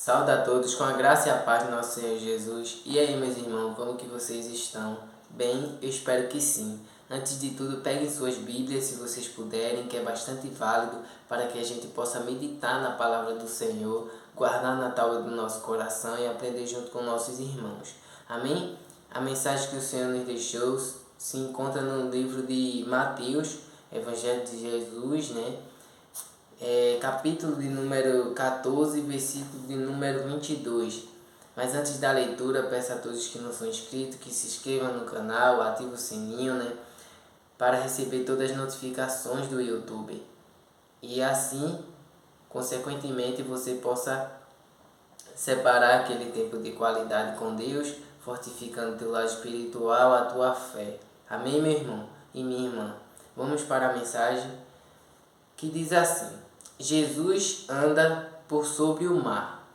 Saúde a todos com a graça e a paz do nosso Senhor Jesus. E aí, meus irmãos, como que vocês estão? Bem, eu espero que sim. Antes de tudo, peguem suas Bíblias, se vocês puderem, que é bastante válido para que a gente possa meditar na palavra do Senhor, guardar na tábua do nosso coração e aprender junto com nossos irmãos. Amém? A mensagem que o Senhor nos deixou se encontra no livro de Mateus, Evangelho de Jesus, capítulo de número 14, versículo de número 22. Mas antes da leitura, peço a todos que não são inscritos que se inscrevam no canal, ativem o sininho, para receber todas as notificações do YouTube. E assim, consequentemente, você possa separar aquele tempo de qualidade com Deus, fortificando teu lado espiritual, a tua fé. Amém, meu irmão e minha irmã? Vamos para a mensagem que diz assim: Jesus anda por sobre o mar.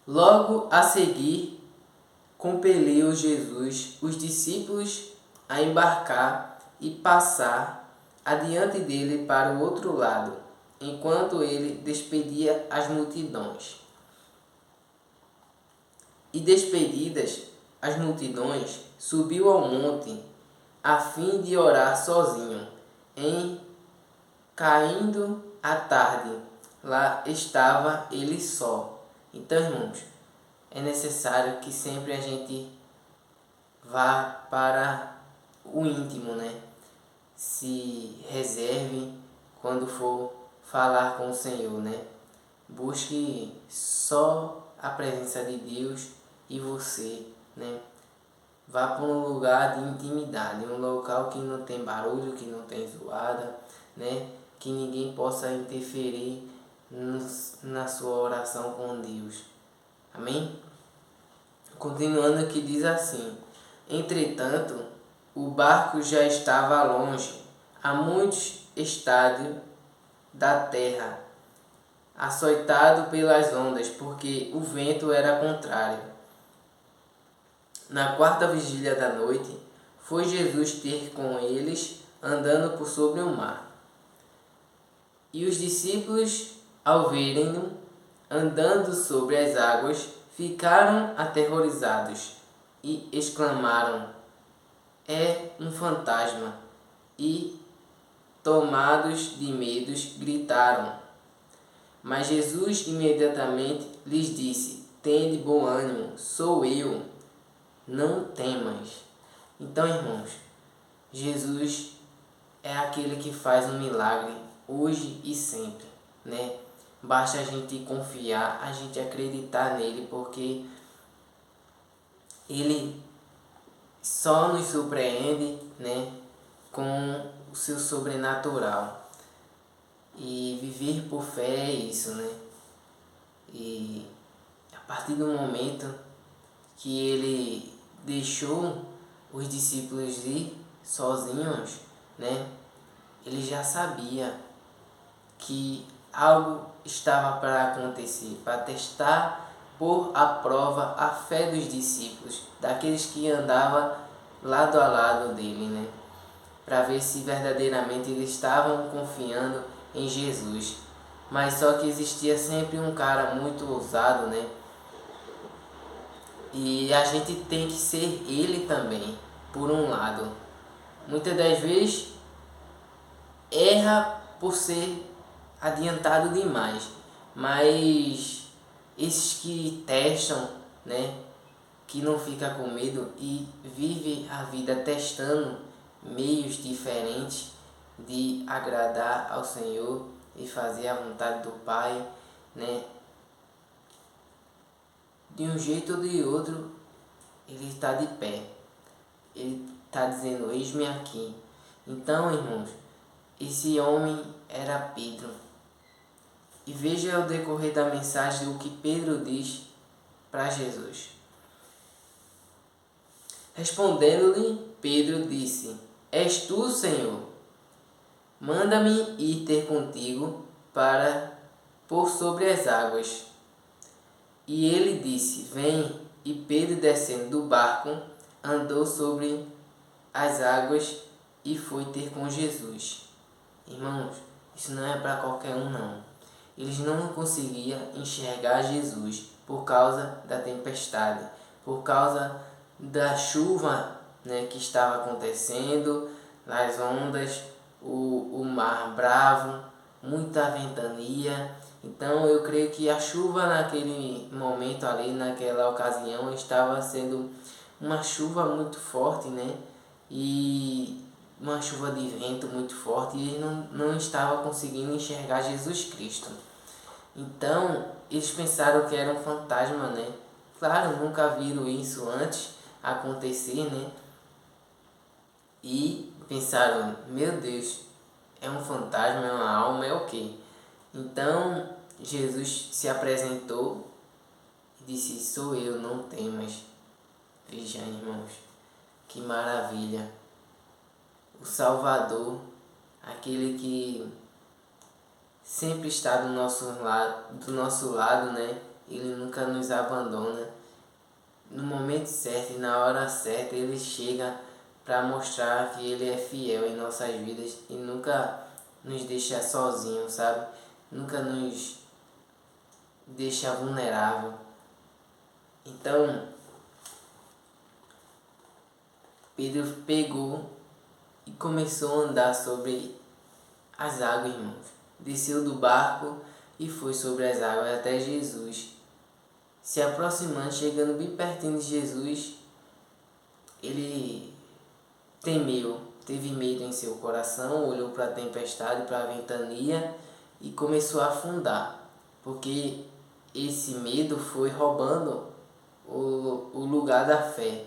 Logo a seguir, compeliu Jesus os discípulos a embarcar e passar adiante dele para o outro lado, enquanto ele despedia as multidões. E despedidas as multidões, subiu ao monte a fim de orar sozinho. Caindo a tarde, lá estava ele só. Então, irmãos, é necessário que sempre a gente vá para o íntimo, Se reserve quando for falar com o Senhor, Busque só a presença de Deus e você, Vá para um lugar de intimidade, um local que não tem barulho, que não tem zoada, Que ninguém possa interferir na sua oração com Deus. Amém? Continuando aqui diz assim: entretanto, o barco já estava longe, a muitos estádios da terra, açoitado pelas ondas, porque o vento era contrário. Na quarta vigília da noite, foi Jesus ter com eles, andando por sobre o mar. E os discípulos, ao verem-no andando sobre as águas, ficaram aterrorizados e exclamaram: é um fantasma! E, tomados de medos, gritaram. Mas Jesus imediatamente lhes disse: tende bom ânimo, sou eu, não temas. Então, irmãos, Jesus é aquele que faz um milagre hoje e sempre, Basta a gente confiar, a gente acreditar nele, porque ele só nos surpreende, com o seu sobrenatural. E viver por fé é isso, E a partir do momento que ele deixou os discípulos ir sozinhos, ele já sabia que algo estava para acontecer, para testar, pôr à prova a fé dos discípulos, daqueles que andavam lado a lado dele, para ver se verdadeiramente eles estavam confiando em Jesus. Mas só que existia sempre um cara muito ousado, E a gente tem que ser ele também, por um lado. Muitas das vezes erra por ser adiantado demais, mas esses que testam, que não fica com medo e vive a vida testando meios diferentes de agradar ao Senhor e fazer a vontade do Pai, De um jeito ou de outro, ele está de pé. Ele está dizendo: eis-me aqui. Então, irmãos, esse homem era Pedro. E veja o decorrer da mensagem o que Pedro diz para Jesus. Respondendo-lhe, Pedro disse: és tu, Senhor? Manda-me ir ter contigo para por sobre as águas. E ele disse: vem. E Pedro, descendo do barco, andou sobre as águas e foi ter com Jesus. Irmãos, isso não é para qualquer um, não. eles não conseguiam enxergar Jesus por causa da tempestade, por causa da chuva, né, que estava acontecendo, as ondas, o mar bravo, muita ventania. Então eu creio que a chuva naquele momento ali, naquela ocasião, estava sendo uma chuva muito forte, né? E uma chuva de vento muito forte, e eles não estavam conseguindo enxergar Jesus Cristo. Então eles pensaram que era um fantasma, né? Claro, nunca viram isso antes acontecer, né? E pensaram, meu Deus, é um fantasma, é uma alma, é o quê? Então Jesus se apresentou e disse, sou eu, não temas. Veja, irmãos, que maravilha. O Salvador, aquele que sempre está do nosso lado, né? Ele nunca nos abandona. No momento certo e na hora certa, ele chega para mostrar que ele é fiel em nossas vidas e nunca nos deixa sozinhos, sabe? Nunca nos deixa vulnerável. Então, Pedro pegou e começou a andar sobre as águas, irmãos. Desceu do barco e foi sobre as águas até Jesus. Se aproximando, chegando bem pertinho de Jesus, ele temeu, teve medo em seu coração, olhou para a tempestade, para a ventania e começou a afundar, porque esse medo foi roubando o lugar da fé.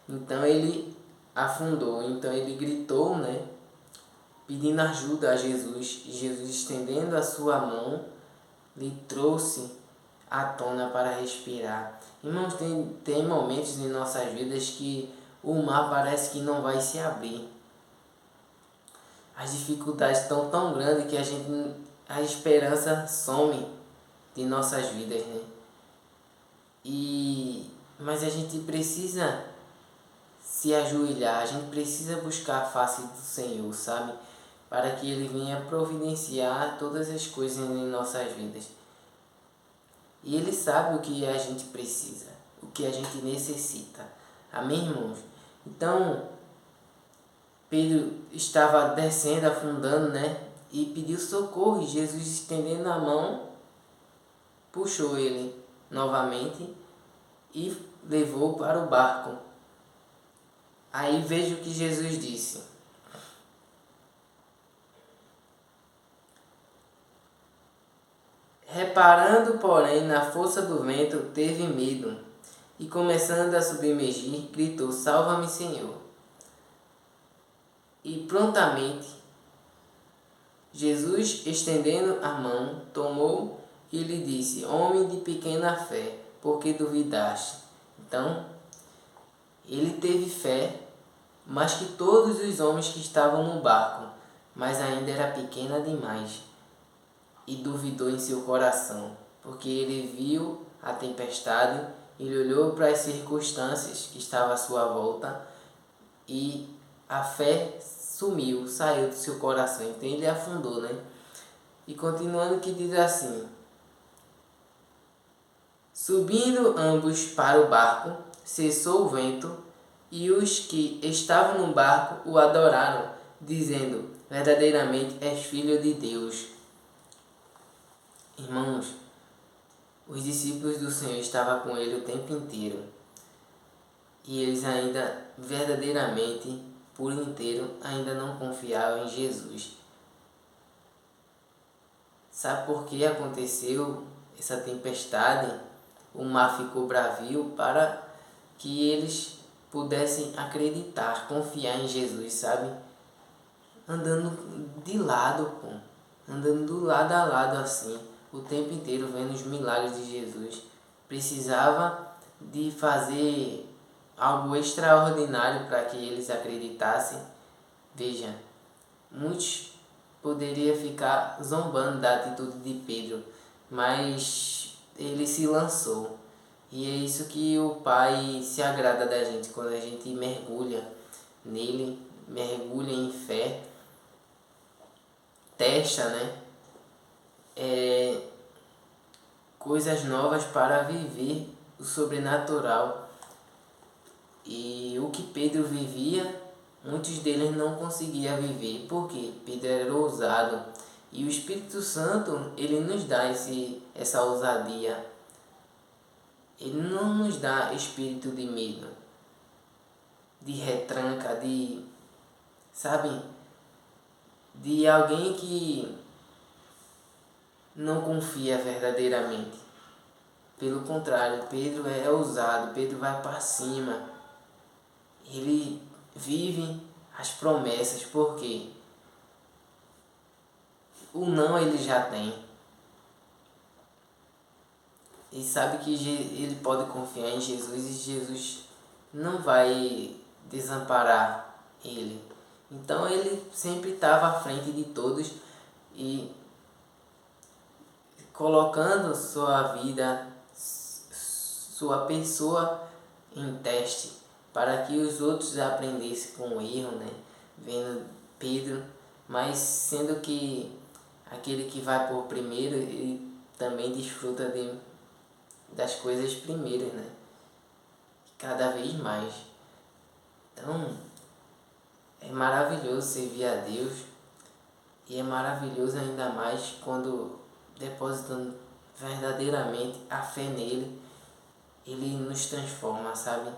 Então ele afundou, então ele gritou, né, pedindo ajuda a Jesus, e Jesus, estendendo a sua mão, lhe trouxe à tona para respirar. Irmãos, tem momentos em nossas vidas que o mar parece que não vai se abrir. As dificuldades estão tão grandes que a esperança some de nossas vidas, né? Mas a gente precisa se ajoelhar, a gente precisa buscar a face do Senhor, sabe? Para que Ele venha providenciar todas as coisas em nossas vidas. E Ele sabe o que a gente precisa, o que a gente necessita. Amém, irmãos? Então, Pedro estava descendo, afundando, né? E pediu socorro, e Jesus, estendendo a mão, puxou ele novamente e levou para o barco. Aí veja o que Jesus disse. Reparando, porém, na força do vento, teve medo, e começando a submergir, gritou, salva-me, Senhor. E prontamente, Jesus, estendendo a mão, tomou e lhe disse, homem de pequena fé, por que duvidaste? Então, ele teve fé, mais que todos os homens que estavam no barco, mas ainda era pequena demais. E duvidou em seu coração, porque ele viu a tempestade, ele olhou para as circunstâncias que estavam à sua volta e a fé sumiu, saiu do seu coração. Então ele afundou, né? E continuando que diz assim, subindo ambos para o barco, cessou o vento e os que estavam no barco o adoraram, dizendo, verdadeiramente és filho de Deus. Irmãos, os discípulos do Senhor estavam com ele o tempo inteiro. E eles ainda, verdadeiramente, por inteiro, ainda não confiavam em Jesus. Sabe por que aconteceu essa tempestade? O mar ficou bravio para que eles pudessem acreditar, confiar em Jesus, sabe? Andando de lado, pô. Andando do lado a lado assim, o tempo inteiro vendo os milagres de Jesus. Precisava de fazer algo extraordinário para que eles acreditassem. Veja, muitos poderiam ficar zombando da atitude de Pedro, mas ele se lançou. E é isso que o Pai se agrada da gente, quando a gente mergulha nele, mergulha em fé, testa, né? coisas novas para viver o sobrenatural. E o que Pedro vivia, muitos deles não conseguiam viver, porque Pedro era ousado. E o Espírito Santo, ele nos dá essa ousadia. Ele não nos dá espírito de medo, de retranca, sabe, de alguém que não confia verdadeiramente. Pelo contrário, Pedro é ousado, Pedro vai para cima. Ele vive as promessas, porque o não ele já tem. E sabe que ele pode confiar em Jesus e Jesus não vai desamparar ele. Então ele sempre estava à frente de todos e colocando sua vida, sua pessoa em teste, para que os outros aprendessem com o erro, né? Vendo Pedro, mas sendo que aquele que vai por primeiro, ele também desfruta das coisas primeiras, né? Cada vez mais. Então, é maravilhoso servir a Deus, e é maravilhoso ainda mais quando depositando verdadeiramente a fé nele, ele nos transforma, sabe?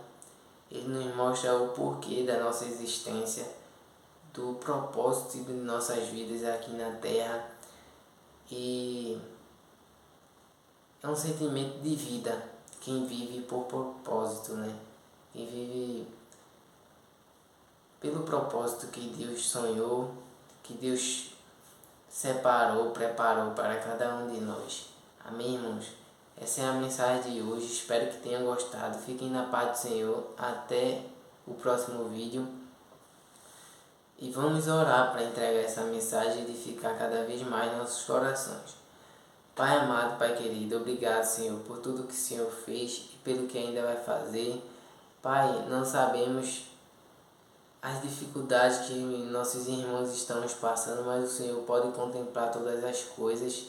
Ele nos mostra o porquê da nossa existência, do propósito de nossas vidas aqui na Terra. E é um sentimento de vida, quem vive por propósito, né? Quem vive pelo propósito que Deus sonhou, que Deus separou, preparou para cada um de nós. Amém, irmãos? Essa é a mensagem de hoje. Espero que tenham gostado. Fiquem na paz do Senhor. Até o próximo vídeo. E vamos orar para entregar essa mensagem e edificar cada vez mais nossos corações. Pai amado, Pai querido, obrigado, Senhor, por tudo que o Senhor fez e pelo que ainda vai fazer. Pai, não sabemos as dificuldades que nossos irmãos estamos passando, mas o Senhor pode contemplar todas as coisas.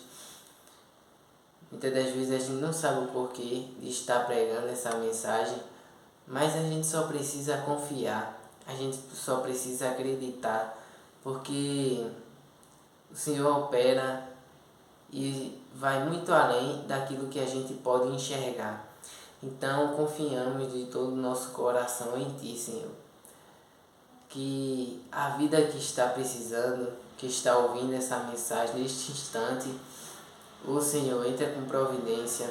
Muitas das vezes a gente não sabe o porquê de estar pregando essa mensagem, mas a gente só precisa confiar, a gente só precisa acreditar, porque o Senhor opera e vai muito além daquilo que a gente pode enxergar. Então confiamos de todo o nosso coração em Ti, Senhor. Que a vida que está precisando, que está ouvindo essa mensagem neste instante, o Senhor entra com providência.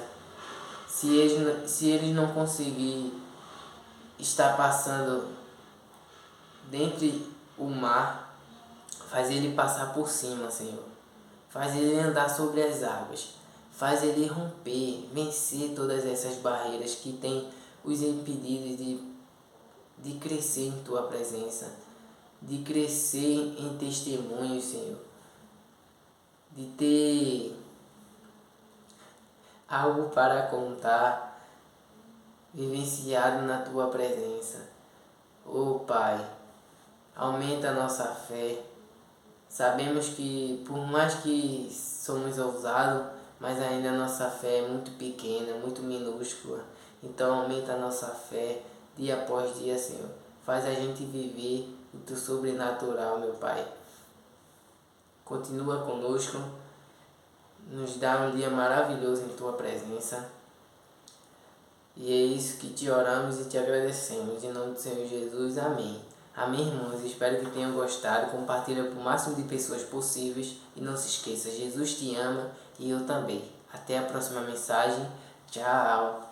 Se eles não conseguirem estar passando dentre o mar, faz ele passar por cima, Senhor. Faz ele andar sobre as águas. Faz ele romper, vencer todas essas barreiras que têm os impedidos de crescer em Tua presença, de crescer em testemunho, Senhor, de ter algo para contar, vivenciado na Tua presença. Oh Pai, aumenta a nossa fé. Sabemos que por mais que somos ousados, mas ainda a nossa fé é muito pequena, muito minúscula. Então aumenta a nossa fé dia após dia, Senhor. Faz a gente viver o Teu sobrenatural, meu Pai. Continua conosco. Nos dá um dia maravilhoso em Tua presença. E é isso que Te oramos e Te agradecemos. Em nome do Senhor Jesus. Amém. Amém, irmãos. Espero que tenham gostado. Compartilha para o máximo de pessoas possíveis. E não se esqueça, Jesus te ama e eu também. Até a próxima mensagem. Tchau.